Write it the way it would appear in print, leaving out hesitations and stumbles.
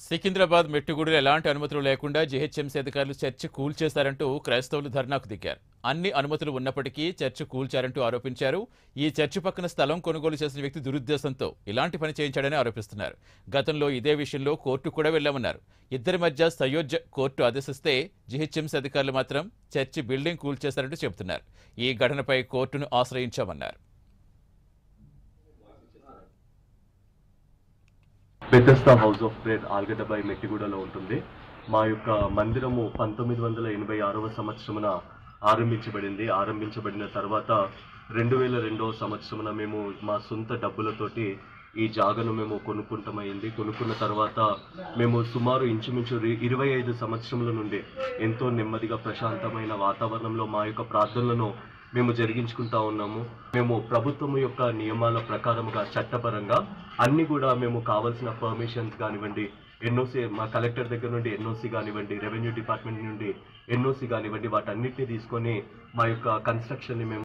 సికింద్రాబాద్ మెట్టుగూడలో ఎలాంటి అనుమతులు లేకుండా జీహెచ్ఎంసీ అధికారులు చర్చి కూల్చేశారంటూ క్రైస్తవులు ధర్నాకు దిగారు. అన్ని అనుమతులు ఉన్నప్పటికీ చర్చి కూల్చారంటూ ఆరోపించారు. ఈ చర్చి పక్కన స్థలం కొనుగోలు చేసిన వ్యక్తి దురుద్దేశంతో ఇలాంటి పని చేయించాడని ఆరోపిస్తున్నారు. గతంలో ఇదే విషయంలో కోర్టు కూడా వెళ్లామన్నారు. ఇద్దరి మధ్య సయోధ్య కోర్టు ఆదేశిస్తే జీహెచ్ఎంసీ అధికారులు మాత్రం చర్చి బిల్డింగ్ కూల్చేశారంటూ చెబుతున్నారు. ఈ ఘటనపై కోర్టును ఆశ్రయించామన్నారు. బెథెస్దా హౌస్ ఆఫ్ ప్రేయర్ ఆల్గడ్డపై మెట్టిగూడలో ఉంటుంది. మా యొక్క మందిరము 1986వ సంవత్సరమున ఆరంభించబడిన తర్వాత 2002వ సంవత్సరమున మేము మా సొంత డబ్బులతోటి ఈ జాగను మేము కొనుక్కున్న తర్వాత మేము సుమారు ఇంచుమించు 25 సంవత్సరముల నుండి ఎంతో నెమ్మదిగా ప్రశాంతమైన వాతావరణంలో మా యొక్క ప్రార్థనలను మేము జరిగించుకుంటా ఉన్నాము. మేము ప్రభుత్వం యొక్క నియమాల ప్రకారముగా చట్టపరంగా అన్ని కూడా మేము కావాల్సిన పర్మిషన్స్ కానివ్వండి, ఎన్ఓసి మా కలెక్టర్ దగ్గర నుండి ఎన్ఓసి కానివ్వండి, రెవెన్యూ డిపార్ట్మెంట్ నుండి ఎన్ఓసి కానివ్వండి, వాటన్నిటిని తీసుకొని మా యొక్క కన్స్ట్రక్షన్ని మేము